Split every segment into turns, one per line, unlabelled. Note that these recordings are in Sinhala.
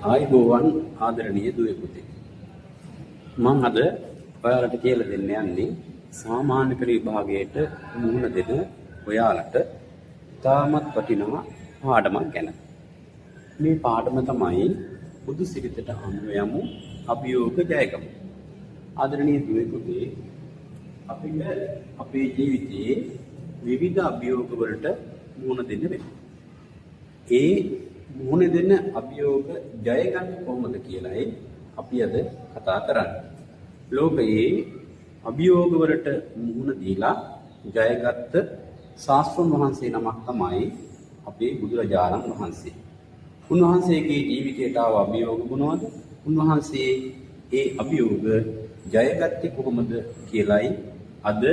ආයුබෝවන් ආදරණීය දුවේ පුතේ. මම අද ඔයාලට කියලා දෙන්න යන්නේ සාමාන්‍ය පෙළ විභාගයට මුහුණ දෙන ඔයාලට තාමත් වටිනා පාඩමක් ගැන. මේ පාඩම තමයි බුදු සිරිතට අනුව යමු අභියෝග ජයගමු. ආදරණීය දුවේ පුතේ, අපිට අපේ ජීවිතයේ විවිධ අභියෝග වලට මුහුණ දෙන්න වෙනවා. ඒ මුහුණ දෙන අභියෝග ජය ගන්න කොහොමද කියලායි අපි අද කතා කරන්නේ. ලෝකයේ අභියෝග වලට මුහුණ දීලා ජයගත්ත ශාස්ත්‍රඥ වහන්සේ නමක් තමයි අපේ බුදුරජාණන් වහන්සේ. උන්වහන්සේගේ ජීවිතයට ආව අභියෝග මොනවද? උන්වහන්සේ ඒ අභියෝග ජයගත්තේ කොහොමද කියලායි අද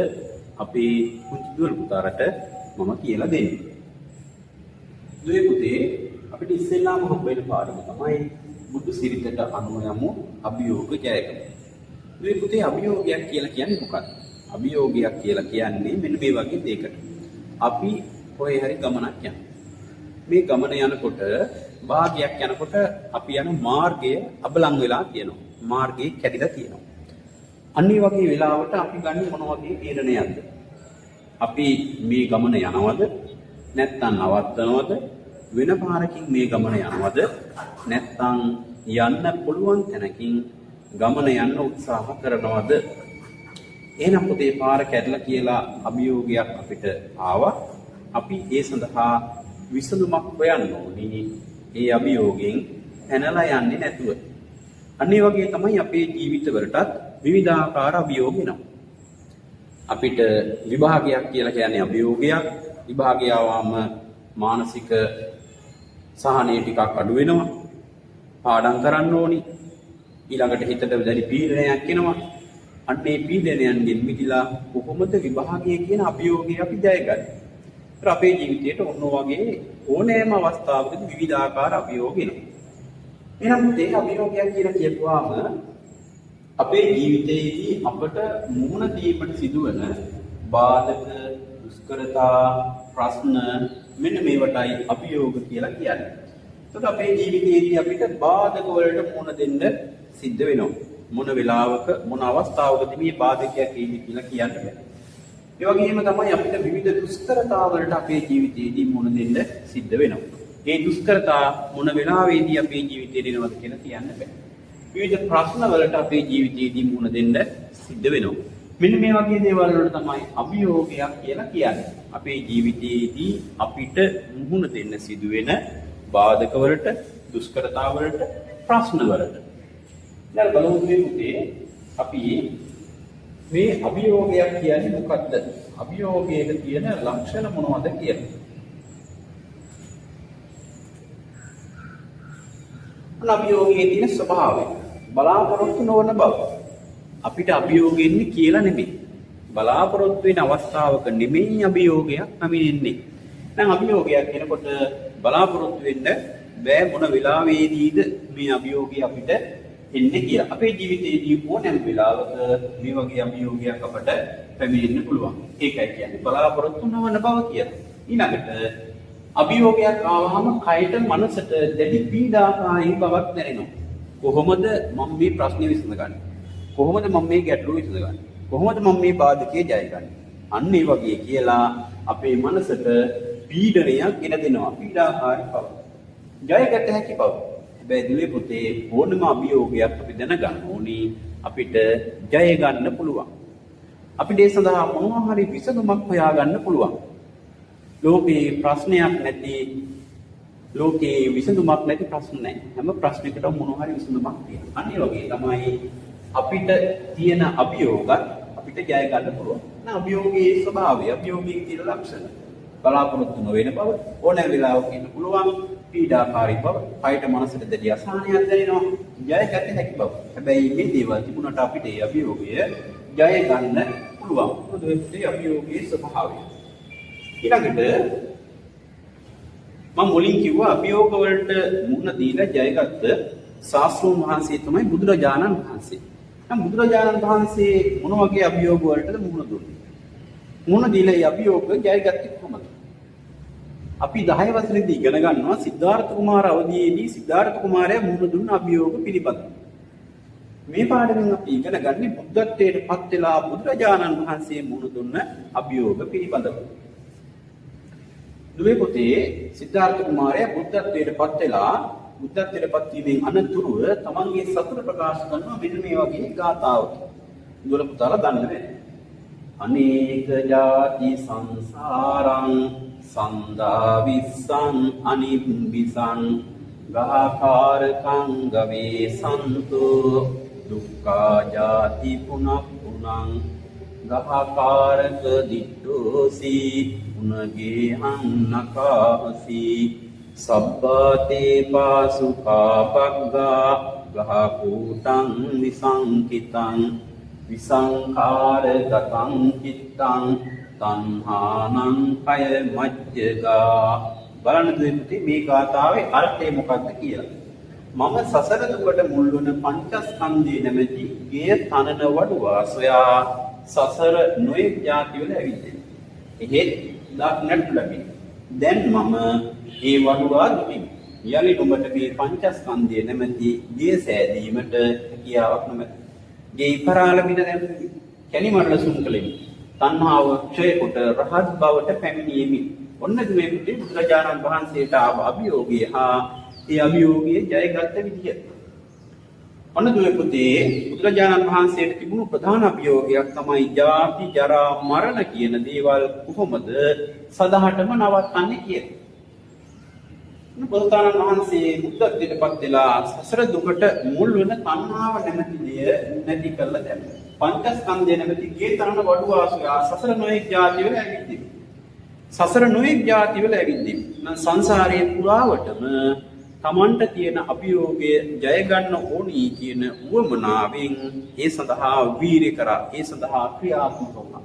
අපේ පුංචි දුවල පුතාට මම කියලා දෙන්නේ. දුවේ පුතේ, අපිට ඉස්සෙල්ලාම හම්බ වෙන පාඩම තමයි බුදු සිරිතට අනුව යමු අභියෝග ජයගමු. මේ පුතේ, අභියෝගයක් කියලා කියන්නේ මොකක්ද? අභියෝගයක් කියලා කියන්නේ මෙන්න මේ වගේ දෙයකට. අපි කොහේ හරි ගමනක් යනවා. මේ ගමන යනකොට භාගයක් යනකොට අපි යන මාර්ගය අබලන් වෙලා තියෙනවා. මාර්ගය කැඩිලා තියෙනවා. අනිත් වගේ වෙලාවට අපි ගන්න මොන වගේ තීරණයක්ද? අපි මේ ගමන යනවද? නැත්නම් නවත්තනවද? වෙන පාරකින් මේ ගමන යනවද? නැත්නම් යන්න පුළුවන් තැනකින් ගමන යන්න උත්සාහ කරනවද? එහෙනම් පුතේ, පාර කැඩලා කියලා අභියෝගයක් අපිට ආවා. අපි ඒ සඳහා විසඳුමක් හොයන්න ඕනේ. ඒ අභියෝගයෙන් පැනලා යන්නේ නැතුව. අනිත් වගේ තමයි අපේ ජීවිතවලටත් විවිධාකාර අභියෝග එනවා. අපිට විභාගයක් කියලා කියන්නේ අභියෝගයක්. විභාගය ආවම මානසික සහනය ටිකක් අඩු වෙනවා. පාඩම් කරන්න ඕනි. ඊළඟට හිතට දැඩි පීඩනයක් එනවා. අන්න ඒ පීඩනයන්ගෙන් මිදලා කොහොමද විභාගයේ කියන අභියෝගය අපි ජයගන්නේ? ඒත් අපේ ජීවිතේට ඔන්න වගේ ඕනෑම අවස්ථාවකදී විවිධාකාර අභියෝග එනවා. එහෙනම් මේ අභියෝගයක් කියලා කියපුවාම අපේ ජීවිතයේදී අපට මුහුණ දීමට සිදුවන බාධක, දුෂ්කරතා, ප්‍රශ්න මෙන්න මේවටයි අභියෝග කියලා කියන්නේ. එතකොට අපේ ජීවිතයේදී අපිට බාධක වලට මුහුණ දෙන්න සිද්ධ වෙනවා. මොන වෙලාවක මොන අවස්ථාවකදී මේ බාධකයක් එන්නේ කියලා කියන්න බෑ. ඒ වගේම තමයි අපිට විවිධ දුෂ්කරතා වලට අපේ ජීවිතයේදී මුහුණ දෙන්න සිද්ධ වෙනවා. මේ දුෂ්කරතා මොන වෙලාවෙදී අපේ ජීවිතේට එනවද කියලා කියන්න බෑ. විවිධ ප්‍රශ්න වලට අපේ ජීවිතයේදී මුහුණ දෙන්න සිද්ධ වෙනවා. මෙන්න මේ වගේ දේවල් වලට තමයි අභියෝගයක් කියලා කියන්නේ. අපේ ජීවිතයේදී අපිට මුහුණ දෙන්න සිදුවෙන බාධක වලට, දුෂ්කරතා වලට, ප්‍රශ්න වලට. දැන් බලමු මේ පුතේ, අපි මේ අභියෝගයක් කියන්නේ මොකක්ද? අභියෝගයේ තියෙන ලක්ෂණ මොනවද කියලා. අභියෝගයේ තියෙන ස්වභාවය බලාපොරොත්තු නොවන බව. අපිට අභියෝග එන්නේ කියලා නෙමෙයි. බලාපොරොත්තු වෙන අවස්ථාවක නෙමෙයි අභියෝගයක් නැමින්නේ. දැන් අභියෝගයක් කියනකොට බලාපොරොත්තු වෙන්න බෑ මොන වෙලාවෙදීද මේ අභියෝගය අපිට එන්නේ කියලා. අපේ ජීවිතයේදී ඕනෑම වෙලාවක මේ වගේ අභියෝගයක් අපට පැමිණෙන්න පුළුවන්. ඒකයි කියන්නේ බලාපොරොත්තු නොවන බව කියලා. ඊළඟට අභියෝගයක් ආවහම කයට, මනසට දැඩි පීඩාකාරී බවක් දැනෙනවා. කොහොමද මම මේ ප්‍රශ්නේ විසඳගන්නේ? කොහොමද මම මේ ගැටලුව විසඳගන්නේ? කොහොමද මම මේ බාධකයේ ජයගන්නේ? අන්න ඒ වගේ කියලා අපේ මනසට පීඩනයක් ගෙන දෙනවා. පීඩාකාරී බව. ජයගත හැකි බව. හැබැයි දුවේ පුතේ, ඕනම අභියෝගයක් අපි දැනගන්න ඕනි අපිට ජය ගන්න පුළුවන්. අපිට ඒ සඳහා මොනවා හරි විසඳුමක් හොයාගන්න පුළුවන්. ලෝකේ ප්‍රශ්නයක් නැති, ලෝකේ විසඳුමක් නැති ප්‍රශ්න නැහැ. හැම ප්‍රශ්නයකටම මොනවා හරි විසඳුමක් තියෙනවා. අන්න ඒ වගේ තමයි අපිට තියෙන අභියෝගත් අපිට ජය ගන්න පුළුවන්. අභියෝගයේ ස්වභාවය, අභියෝගයේ තියෙන ලක්ෂණ බලාපොරොත්තු නොවන බව, ඕනෑම වෙලාවක ඉන්න පුළුවන්, පීඩාකාරී බව, කයට මනසට දැඩි අසහනයක් දැනෙනවා, ජය ගන්න හැකි බව. හැබැයි මේ දේවල් තිබුණාට අපිට ඒ අභියෝගය ජය ගන්න පුළුවන්. මොකද ඒ අභියෝගයේ ස්වභාවය. ඊළඟට මම මුලින් කිව්වා අභියෝග වලට මුහුණ දීලා ජයගත්ත ශාස්ත්‍රඥ වහන්සේ තමයි බුදුරජාණන් වහන්සේ. දැන් බුදුරජාණන් වහන්සේ මොන වගේ අභියෝග වලටද මුහුණ දුන්නේ? මුහුණ දීලා ඒ අභියෝග ජයගත්තේ කොහොමද? අපි 10 වසරේදී ඉගෙන ගන්නවා සිද්ධාර්ථ කුමාර අවදීයේදී සිද්ධාර්ථ කුමාරයා මුහුණ දුන්න අභියෝග පිළිබඳව. මේ පාඩමෙන් අපි ඉගෙන ගන්නේ බුද්ධත්වයට පත් වෙලා බුදුරජාණන් වහන්සේ මුහුණ දුන්න අභියෝග පිළිබඳව. දුවේ පුතේ සිද්ධාර්ථ කුමාරයා බුද්ධත්වයට පත් වෙලා බුද්ධත්වයට පත් වීමෙන් අනතුරුව තමන්ගේ සතුට ප්‍රකාශ කරනවා මෙන්න මේ වගේ ගාථාවක්. දුවල පුතාලා දන්නේ අනේක ජාති සංසාරං සන්දා විස්සං අනිබ්බිසං ගාකාරකං ගවේ සන්තෝ දුක්ඛා ජාති පුනප්පුනං ගාකාරක දිට්ඨෝසි උනගේ අන්නකාසි සබ්බතේ පාසුකා පග්ගා ගහකූටං විසංකිතං විසංඛාරගතං චිත්තං තණ්හානං කය මජ්ජගා. බලන්න දෙන්නේ මේ ගාථාවේ අර්ථය මොකක්ද කියලා. මම සසර දුකට මුල් වන පංචස්කන්ධේ නැමැති ගේ තනන වඩුවා සොයා සසර නොයෙක් જાති වල ඇවිදින. එහෙත් දක්නට ලැබි. දැන් මම ඒ වඩුවා දුටිමි. යලි නුඹට මේ පංචස්කන්ධය නැමැති ගේ සෑදීමට හැකියාවක් නොමැත. ගේ ඉපරාල මින දැම්මි. කැලි මරණ සුන් කලෙමි. තණ්හාව ක්ෂය කොට රහත් බවට පැමිණීමි. ඔන්න මේ පුතේ බුදුරජාණන් වහන්සේට ආව අභියෝගය හා ඒ අභියෝගයේ ජයගත් විදිය. ඔන්න දුවේ පුතේ බුදුරජාණන් වහන්සේට තිබුණු ප්‍රධාන අභියෝගයක් තමයි ජාති ජරා මරණ කියන දේවල් කොහොමද සදාහටම නවත්තන්නේ කියලා. බුදුරජාණන් වහන්සේ බුද්ධත්වයට පත් වෙලා සසර දුකට මුල් වෙන තණ්හාව නැමැති දේ නැති කරලා දැම්මා. පංචස්කන්ධය නැමැති ගේ තරණ වඩුවාසුලා සසර නොයෙක් ಜಾති වල ඇවිද්දී. සසර නොයෙක් ಜಾති වල ඇවිද්දී. නම් සංසාරයේ පුරාවටම තමන්ට තියෙන අභියෝගය ජය ගන්න ඕනි කියන උවමනාවෙන් ඒ සඳහා වීරිය කරා. ඒ සඳහා ක්‍රියාත්මක වුණා.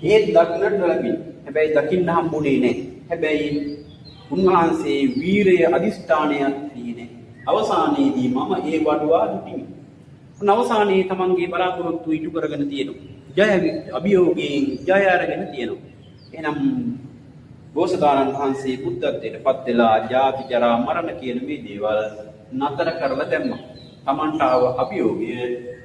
ඒ දක්නට ලැබි. හැබැයි දකින්න හම්බුනේ නැහැ. හැබැයි උන්වහන්සේ වීරය අදිෂ්ඨානයක් තියෙන්නේ. අවසානයේදී මම ඒ වඩුවා දුටිමි. අවසානයේ තමන්ගේ බලාපොරොත්තු ඉටු කරගෙන තියෙනවා. ජය අභියෝගයෙන් ජය අරගෙන තියෙනවා. එහෙනම් බෝසතාණන් වහන්සේ බුද්ධත්වයට පත් වෙලා ජාති ජරා මරණ කියන මේ දේවල් නතර කරලා දැම්මා. තමන්ට ආව අභියෝගය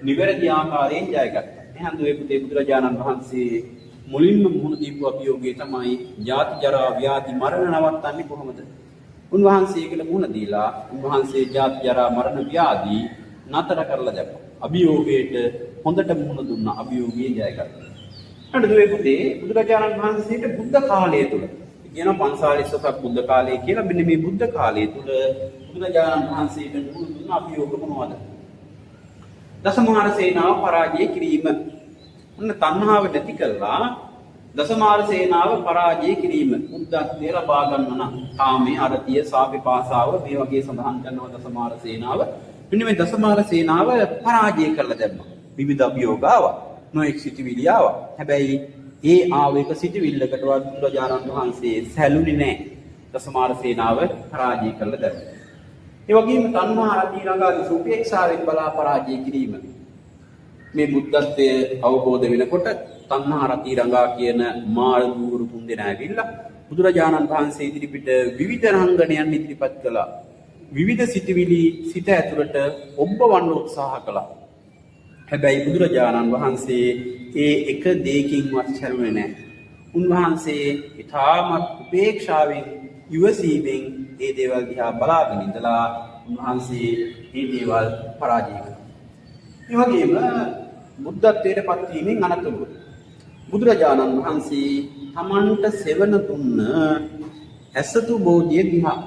නිවැරදි ආකාරයෙන් ජයගත්තා. එහෙනම් දුවේ පුතේ බුදුරජාණන් වහන්සේ මුලින්ම මුහුණ දීපු අභියෝගය තමයි ජාති ජරා ව්‍යාධි මරණ නවත්තන්නේ කොහොමද? උන්වහන්සේකට මුහුණ දීලා උන්වහන්සේ ජාති ජරා මරණ ව්‍යාධි නතර කරලා දැම්මා. අභියෝගයට හොඳට මුහුණ දුන්නා. අභියෝගයේ ජයගත්තා. අන්න දුවේ පුතේ බුදුරජාණන් වහන්සේට බුද්ධ කාලය තුල කියන 45ක් බුද්ධ කාලය කියලා මෙන්න මේ බුද්ධ කාලය තුල බුදුරජාණන් වහන්සේට මුහුණ දුන්න අභියෝග මොනවද? දසමාර සේනාව පරාජය කිරීම. ඔන්න තණ්හාව නැති කළා දසමාර සේනාව පරාජය කිරීම. බුද්ධත්වය ලබා ගන්න නම් කාමයේ අරතිය සාපේපාසාව මේ වගේ සඳහන් කරනවා දසමාර සේනාව. මෙන්න මේ දසමාර සේනාව පරාජය කරලා දැම්මා. විවිධ අභියෝග ආවා. නොඑක් සිටිවිලි ආවා. හැබැයි ඒ ආවේක සිටිවිල්ලකටවත් බුදුරජාණන් වහන්සේ සැලුනේ නැහැ. දසමාර සේනාව පරාජය කරලා දැම්මා. ඒ වගේම තණ්හා ආදී රංගාදී සුපේක්ෂාවෙන් බලා පරාජය කිරීම. මේ බුද්ධත්වයේ අවබෝධ වෙනකොට තණ්හා රති රංගා කියන මාළු දුරු තුන් දෙනා ඇවිල්ලා බුදුරජාණන් වහන්සේ ඉදිරිපිට විවිධ රංගනයන් ඉදිරිපත් කළා. විවිධ සිටිවිලි සිත ඇතුළට ඔබවන්න උත්සාහ කළා. හැබැයි බුදුරජාණන් වහන්සේ ඒ එක දෙයකින්වත් හැරුණේ නැහැ. උන්වහන්සේ ඊටමත් උපේක්ෂාවෙන් ඉවසීමෙන් මේ දේවල් දිහා බලාගෙන ඉඳලා උන්වහන්සේ මේ දේවල් පරාජය කළා. ඒ වගේම බුද්ධත්වයට පත් වීමෙන් අනතුරුව බුදුරජාණන් වහන්සේ තමන්ට සෙවණ දුන්න ඇසතු බෝධිය දිහා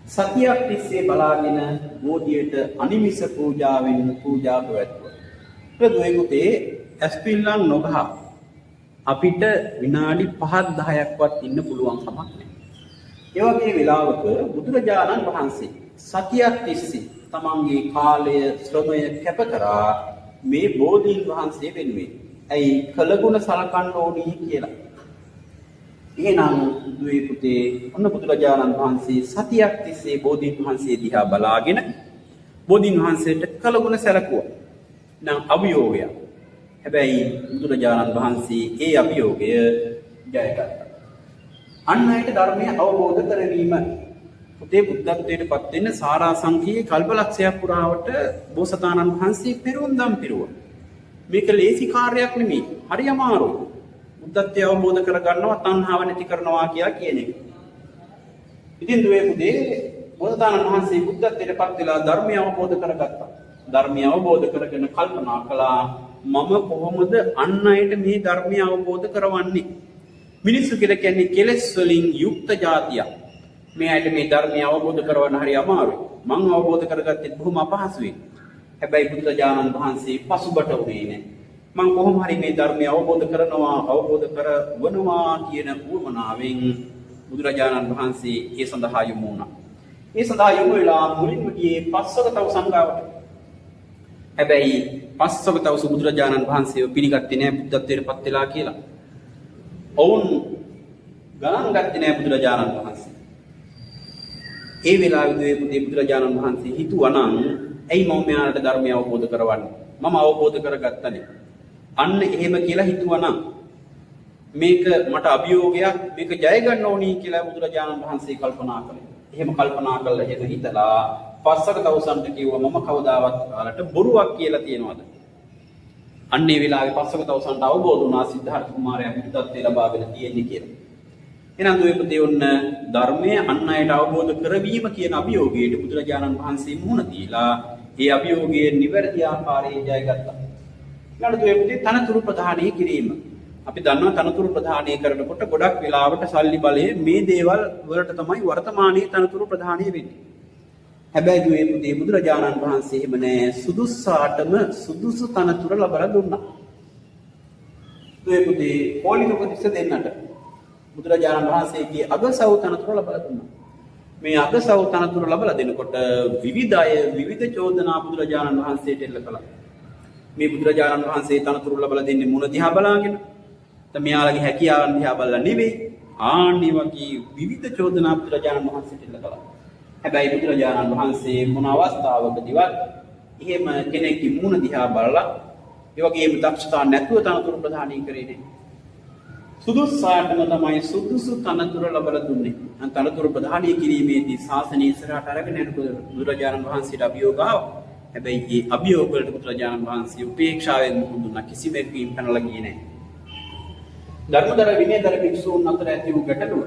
සතියක් තිස්සේ බලාගෙන බෝධියට අනිමිස පූජාවෙන් පූජා පැවැත්වුවා. ඒ දුවේ ඇස්පිල්ලන් නොගහ අපිට විනාඩි 5-10ක්වත් ඉන්න පුළුවන් කමක් නැහැ. ඒ වගේ වෙලාවක බුදුරජාණන් වහන්සේ සතියක් තිස්සේ තමන්ගේ කාලය ශ්‍රමය කැප කරා මේ බෝධීන් වහන්සේ වෙනුවෙන්. ඇයි කළගුණ සලකන්න ඕනි කියලා. එහෙනම් දුවේ පුතේ ඔන්න බුදුරජාණන් වහන්සේ සතියක් තිස්සේ බෝධීන් වහන්සේ දිහා බලාගෙන බෝධීන් වහන්සේට කළගුණ සැලකුවා. නම් අභියෝගය. හැබැයි බුදුරජාණන් වහන්සේ ඒ අභියෝගය ජයගත්තා. අන් අයට ධර්මය අවබෝධ කරවීම. පුතේ බුද්ධත්වයට පත් වෙන්න සාරාංශකීය කල්පලක්ෂයක් පුරාවට බෝසතාණන් වහන්සේ පෙරොන්දම් පිරුවා. මේක ලේසි කාර්යයක් නෙමෙයි. හරි අමාරුයි. බුද්ධත්වය අවබෝධ කරගන්නවා තණ්හාව නැති කරනවා කියලා කියන එක. ඉතින් දුවේ පුතේ බෝසතාණන් වහන්සේ බුද්ධත්වයට පත් වෙලා ධර්මය අවබෝධ කරගත්තා. ධර්මය අවබෝධ කරගෙන කල්පනා කළා මම කොහොමද අන් අයට මේ ධර්මය අවබෝධ කරවන්නේ? මිනිස්සු කියලා කියන්නේ කෙලෙස් වලින් යුක්ත జాතියක්. මේ අයට මේ ධර්මය අවබෝධ කරවන්න හරි අමාරුයි. මම අවබෝධ කරගත්තේ බොහොම අපහසුයි. හැබැයි බුදුරජාණන් වහන්සේ පසුබට වුණේ නැහැ. මම කොහොම හරි මේ ධර්මය අවබෝධ කරවනවා කියන උවමනාවෙන් බුදුරජාණන් වහන්සේ ඒ සඳහා යොමු වුණා. ඒ සඳහා යොමු වෙලා මුලින්ම ගියේ පස්වක තවුසන් ගාවට. හැබැයි පස්වක තවුස බුදුරජාණන් වහන්සේව පිළිගත්තේ නැහැ බුද්ධත්වයට පත් වෙලා කියලා. ඔවුන් ගණන් ගත්තේ නැහැ බුදුරජාණන් වහන්සේ. ඒ වෙලාවේදී බුදුරජාණන් වහන්සේ හිතුවා නම් ඇයි මම මෙයාට ධර්මය අවබෝධ කරවන්නේ? මම අවබෝධ කරගත්තනේ. අන්න එහෙම කියලා හිතුවා නම් මේක මට අභියෝගයක් මේක ජය ගන්න ඕනි කියලා බුදුරජාණන් වහන්සේ කල්පනා කළේ. එහෙම කල්පනා කළා එහෙම හිතලා පස්සක තවුසන්ට කිව්වා මම කවදාවත් ඔයාලට බොරුවක් කියලා තියනවාද? අන්න ඒ වෙලාවේ පස්සක තවුසන්ට අවබෝධ වුණා සිද්ධාර්ථ කුමාරයා බුද්ධත්වයට ලබාගෙන තියෙන්නේ කියලා. එහෙනම් දුවේපතේ ඔන්න ධර්මය අන් අයට අවබෝධ කරවීම කියන අභියෝගයට බුදුරජාණන් වහන්සේ මුහුණ දීලා ඒ අභියෝගයේ නිවැරදි ආකාරයෙන් ජයගත්තා. ඊළඟ දුවේපතේ තනතුරු ප්‍රදානය කිරීම. අපි දන්නවා තනතුරු ප්‍රදානය කරනකොට ගොඩක් වෙලාවට සල්ලි බලයේ මේ දේවල් වලට තමයි වර්තමානයේ තනතුරු ප්‍රදානය වෙන්නේ. හැබැයි දුවේපතේ බුදුරජාණන් වහන්සේ එහෙම නෑ සුදුස්සාටම සුදුසු තනතුර ලබා දුන්නා. දුවේපතේ පොලිස් උපදෙස් දෙන්නට බුදුරජාණන් වහන්සේගේ අගසව් තනතුර ලබා දුන්නා. මේ අගසව් තනතුර ලබා දෙනකොට විවිධ චෝදනා බුදුරජාණන් වහන්සේට එල්ල කළා. මේ බුදුරජාණන් වහන්සේ තනතුරු ලබා දෙන්නේ මොන දිහා බලාගෙන? මෙයාලගේ හැකියාවන් දිහා බලලා නෙවෙයි. ආන්නේ වගේ විවිධ චෝදනා බුදුරජාණන් වහන්සේට එල්ල කළා. හැබැයි බුදුරජාණන් වහන්සේ මොන අවස්ථාවකදීවත් එහෙම කෙනෙක්ගේ මුණ දිහා බලලා ඒ වගේම දක්ෂතා නැතුව තනතුරු ප්‍රදානය කරේ නැහැ. සුදුස්සාටම තමයි සුදුසු තනතුර ලබා දුන්නේ. තනතුරු ප්‍රදානය කිරීමේදී ශාසනය ඉස්සරහට අරගෙන යනකොට බුදුරජාණන් වහන්සේට අභියෝග ආවා. හැබැයි මේ අභියෝග වලට බුදුරජාණන් වහන්සේ උපේක්ෂාවෙන් මුහුණ දුන්නා. කිසිම එකකින් පැනලා ගියේ නැහැ. ධර්මදර විනයදර භික්ෂූන් අතර ඇති වූ ගැටලුව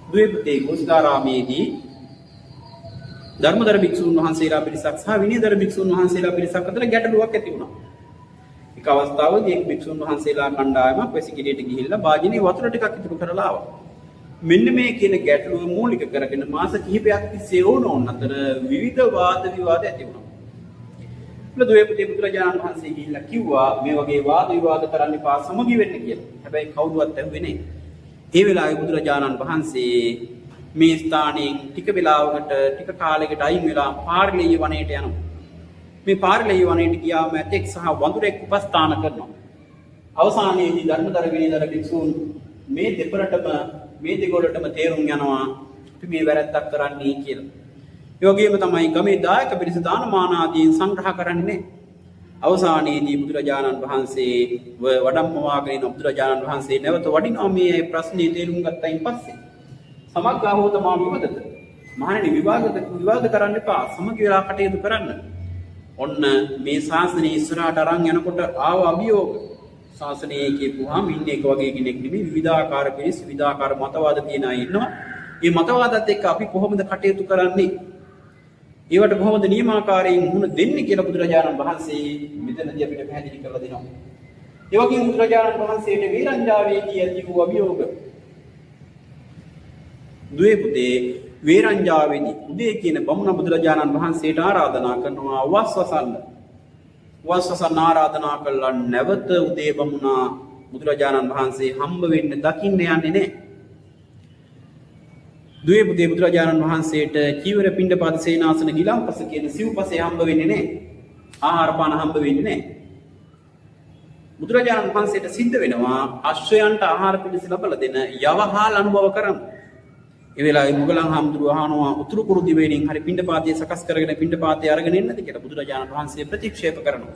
ද්වේපතේ ගෝස්කාරාමේදී ධර්මදර භික්ෂූන් වහන්සේලා පිරිසක් සහ විනයදර භික්ෂූන් වහන්සේලා පිරිසක් අතර ගැටලුවක් ඇති වුණා. එක අවස්ථාවකදී එක් භික්ෂූන් වහන්සේලා කණ්ඩායමක් වැසිකිළියට ගිහිල්ලා වාජිනේ වතුර ටිකක් ඉතුරු කරලා ආවා. මෙන්න මේ කියන ගැටලුව මූලික කරගෙන මාස කිහිපයක් තිස්සේ ඕනෝන් අතර විවිධ වාද විවාද ඇති වුණා. ද්වේපතේ බුදුරජාණන් වහන්සේ ගිහිල්ලා කිව්වා මේ වගේ වාද විවාද කරන්න එපා සමගි වෙන්න කියලා. හැබැයි කවුරුවත් ඇහුවේ නැහැ. ඒ වෙලාවේ බුදුරජාණන් වහන්සේ මේ ස්ථානයෙන් ටික වෙලාවකට ටික කාලයකට අයින් වෙලා පාර්ලිය වනයේට යනවා. මේ පාර්ලිය වනයේට ගියාම ඇතෙක් සහ වඳුරෙක් උපස්ථාන කරනවා. අවසානයේදී ධර්මදර විනයදර භික්ෂූන් මේ දෙපරටම මේ දෙගොල්ලටම තේරුම් යනවා අපි මේ වැරැද්දක් කරන්නේ කියලා. ඒ වගේම තමයි ගමේ දායක පිරිස දානමාන ආදීන් සංග්‍රහ කරන්නේ. අවසානයේදී බුදුරජාණන් වහන්සේ වඩම්මවාගෙන බුදුරජාණන් වහන්සේ නැවත වඩිනවා මේ ප්‍රශ්නේ තේරුම් ගත්තයින් පස්සේ. සමග්ගාවෝ තමා විවදත. මහණෙනි විවාද කරන්න එපා. සමගි වෙලා කටයුතු කරන්න. ඔන්න මේ ශාසනය ඉස්සරහට අරන් යනකොට ආව අභියෝග. ශාසනයේ කියපුවාම ඉන්නේ එක වගේ කෙනෙක් නෙමෙයි විවිධාකාර පිරිස් විවිධාකාර මතවාද තියෙන අය ඉන්නවා. මේ මතවාදත් එක්ක අපි කොහොමද කටයුතු කරන්නේ? ඒවට කොහොමද නියමාකාරයෙන් මුහුණ දෙන්නේ කියලා බුදුරජාණන් වහන්සේ මෙතනදී අපිට පැහැදිලි කරලා දෙනවා. ඒ වගේම බුදුරජාණන් වහන්සේට වේරංජාවේදී ඇති වූ අභියෝග ද්වේපතේ වේරංජාවේදී උදේ කියන බමුණ බුදුරජාණන් වහන්සේට ආරාධනා කරනවා වස්සසන් ආරාධනා කළා නැවත උදේ බමුණා බුදුරජාණන් වහන්සේ හම්බ වෙන්න දකින්න යන්නේ නැහැ. ද්වේපතේ බුදුරජාණන් වහන්සේට චීවර පිණ්ඩපාත සේනාසන ගිලම්පස කියන සිව්පසේ හම්බ වෙන්නේ නැහැ. ආහාර පාන හම්බ වෙන්නේ නැහැ. බුදුරජාණන් වහන්සේට සිද්ධ වෙනවා අශ්වයන්ට ආහාර පිණිස ලබලා දෙන යවහාල් අනුභව කරන්න. ඒ වෙලාවේ මුගලන් හාමුදුරුවෝ අහනවා උතුරු කුරු දිවයිනින් හරි පිණ්ඩපාතය සකස් කරගෙන පිණ්ඩපාතය අරගෙන එන්නද කියලා බුදුරජාණන් වහන්සේ ප්‍රතික්ෂේප කරනවා.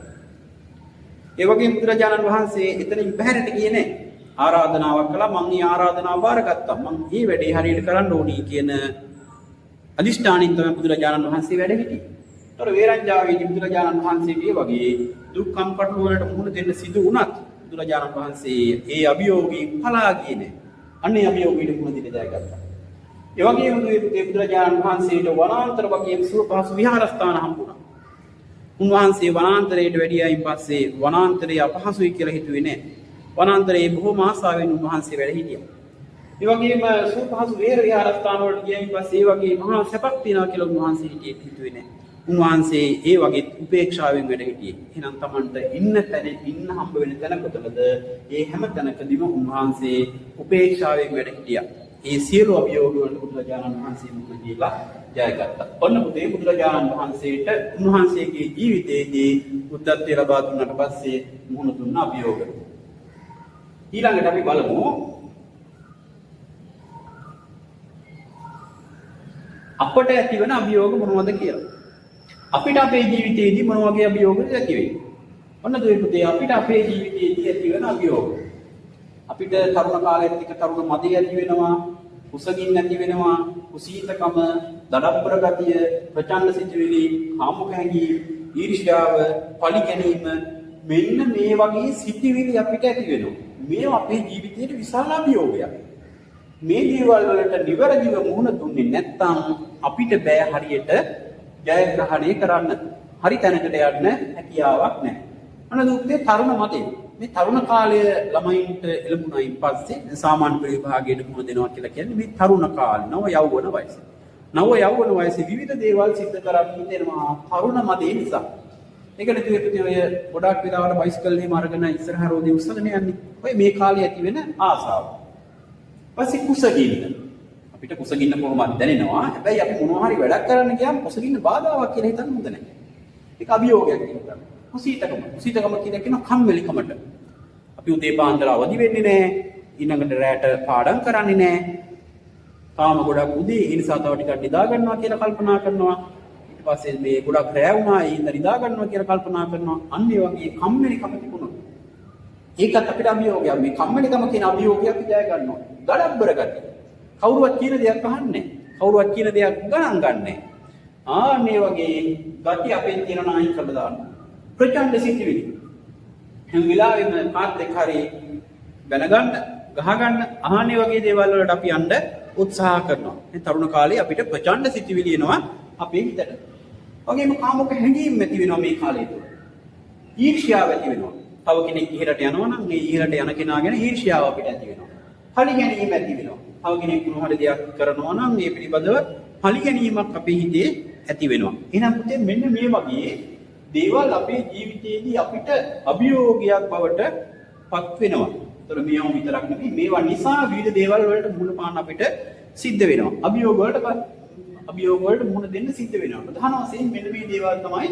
ඒ වගේම බුදුරජාණන් වහන්සේ එතනින් බැහැරට ගියේ නැහැ. ආරාධනාවක් කළා මම මේ ආරාධනාව බාරගත්තා මම මේ වැඩේ හරියට කරන්න ඕනි කියන අදිෂ්ඨානින් තමයි බුදුරජාණන් වහන්සේ වැඩ හිටියේ. ඒතර වේරංජාවේදී බුදුරජාණන් වහන්සේගේ වගේ දුක් කම්කටොළු වලට මුහුණ දෙන්න සිදු වුණත් බුදුරජාණන් වහන්සේ ඒ අභියෝගී පලා ගියේ නෑ. අන්නේ අභියෝගීට මුහුණ දෙන්න දැයගත්තා. ඒ වගේම බුදුරජාණන් වහන්සේට වනාන්තර වගේම සුවපහසු විහාරස්ථාන හම්බුණා. උන්වහන්සේ වනාන්තරයට වැඩියයින් පස්සේ වනාන්තරය අපහසුයි කියලා හිතුවේ නෑ. වනාන්තරයේ බොහොම ආසාවෙන් උන්වහන්සේ වැඩ හිටියා. ඒ වගේම සුවපහසු විහාරස්ථාන වලට ගියයින් පස්සේ ඒ වගේ මහා සැපක් තියනවා කියලා උන්වහන්සේ හිතුවේ නෑ. උන්වහන්සේ ඒ වගේ උපේක්ෂාවෙන් වැඩ හිටියේ. එහෙනම් Tamanට ඉන්න තැන ඉන්න හම්බ වෙන තැන කොතනද? ඒ හැම තැනකදීම උන්වහන්සේ උපේක්ෂාවෙන් වැඩ හිටියා. ඒ සියලු අභියෝග වලට බුදුරජාණන් වහන්සේ මුහුණ දීලා ජයගත්තා. ඔන්න පුතේ බුදුරජාණන් වහන්සේට උන්වහන්සේගේ ජීවිතයේදී බුද්ධත්වයට ලබා දුන්නාට පස්සේ මුහුණ දුන්න අභියෝග. ඊළඟට අපි බලමු අපට ඇතිවන අභියෝග මොනවද කියලා. අපිට අපේ ජීවිතයේදී මොන වගේ අභියෝගද ඇති වෙන්නේ? ඔන්න දුවේ අපිට අපේ ජීවිතයේදී ඇතිවන අභියෝග. අපිට තරුණ කාලෙත් එක තරුණ මදි ඇති වෙනවා, කුසගින්න ඇති වෙනවා, කුසීතකම, දඩබ්බර ගතිය, ප්‍රචණ්ඩ සිතුවිලි, කාමුක හැඟීම්, ඊර්ෂ්‍යාව, පලි ගැනීම මෙන්න මේ වගේ සිතුවිලි අපිට ඇති වෙනවා. මේ අපේ ජීවිතයේ විශාල අභියෝගයක්. මේ දේවල් වලට නිවැරදිව මුහුණ දුන්නේ නැත්නම් අපිට බෑ හරියට ජයග්‍රහණය කරන්න. හරි තැනකට යන්න හැකියාවක් නැහැ. අන්න දුක්ේ තරුණ මතේ. මේ තරුණ කාලය ළමයින්ට එළඹුණයින් පස්සේ සාමාන්‍ය විභාගයට මුහුණ දෙනවා කියලා කියන්නේ මේ තරුණ කාලේ නව යෞවන වයස. නව යෞවන වයසේ විවිධ දේවල් සිද්ධ කරන්න දෙනවා තරුණ මතේ නිසා. ඒකට දුවේ ඔය ගොඩාක් වෙලාවට බයිසිකල් එහෙම අරගෙන ඉස්සරහ රෝදේ උස්සගෙන යන්නේ. ඔය මේ කාලේ ඇති වෙන ආසාව. පස්සේ කුසගින්න. අපිට කුසගින්න කොහොමද දැනෙනවා. හැබැයි අපි මොනවා හරි වැඩක් කරන්න ගියාම කුසගින්න බාධාවක් කියලා හිතන්න හොඳ නැහැ. ඒක අභියෝගයක් කියනවා. කුසීතකම කියන කම්මැලිකමට. අපි උදේ පාන්දර අවදි වෙන්නේ නැහැ. ඊළඟට රැට පාඩම් කරන්නේ නැහැ. තාම ගොඩක් උදේ ඒ නිසා තව ටිකක් නිදා ගන්නවා කියලා කල්පනා කරනවා. ඊට පස්සේ මේ ගොඩක් රැ වුණා ඒ ඉඳ නිදා ගන්නවා කියලා කල්පනා කරනවා. අන්න ඒ වගේ කම්මැලිකම තිබුණා. ඒකත් අපිට අභියෝගයක්. මේ කම්මැලිකම කියන අභියෝගය අපි ජය ගන්නවා. දඩබ්බර ගතිය. කවුරුවත් කියන දෙයක් අහන්නේ. කවුරුවත් කියන දෙයක් ගණන් ගන්නෑ. මේ වගේ ගති අපෙන් තියෙනවා අයින් කරලා දාන්න. ප්‍රචණ්ඩ සිතිවිලි. හැම වෙලාවෙම කාත් එක්ක හරි බැනගන්න, ගහගන්න, අහන්නේ වගේ දේවල් වලට අපි යන්න උත්සාහ කරනවා. මේ තරුණ කාලේ අපිට ප්‍රචණ්ඩ සිතිවිලි එනවා අපේ හිතට. වගේම කාමක හැඟීම් ඇති වෙනවා මේ කාලේ තුල. ඊර්ෂ්‍යාව ඇති වෙනවා. තව කෙනෙක් ඉහළට යනවා නම් මේ ඉහළට යන කෙනා ගැන ඊර්ෂ්‍යාව අපිට ඇති වෙනවා. පලි ගැනීම ඇති වෙනවා. තව කෙනෙක් මොන හරි දෙයක් කරනවා නම් මේ පිළිබඳව පලි ගැනීමක් අපේ හිතේ ඇති වෙනවා. එහෙනම් පුතේ මෙන්න මේ වගේ දේවල් අපේ ජීවිතයේදී අපිට අභියෝගයක් බවට පත් වෙනවා. ඒතර මේවා විතරක් නෙවෙයි මේවා නිසා විවිධ දේවල් වලට මුහුණ පාන්න අපිට සිද්ධ වෙනවා. අභියෝග වලට මුහුණ දෙන්න සිද්ධ වෙනවා. ප්‍රධාන වශයෙන් මෙන්න මේ දේවල් තමයි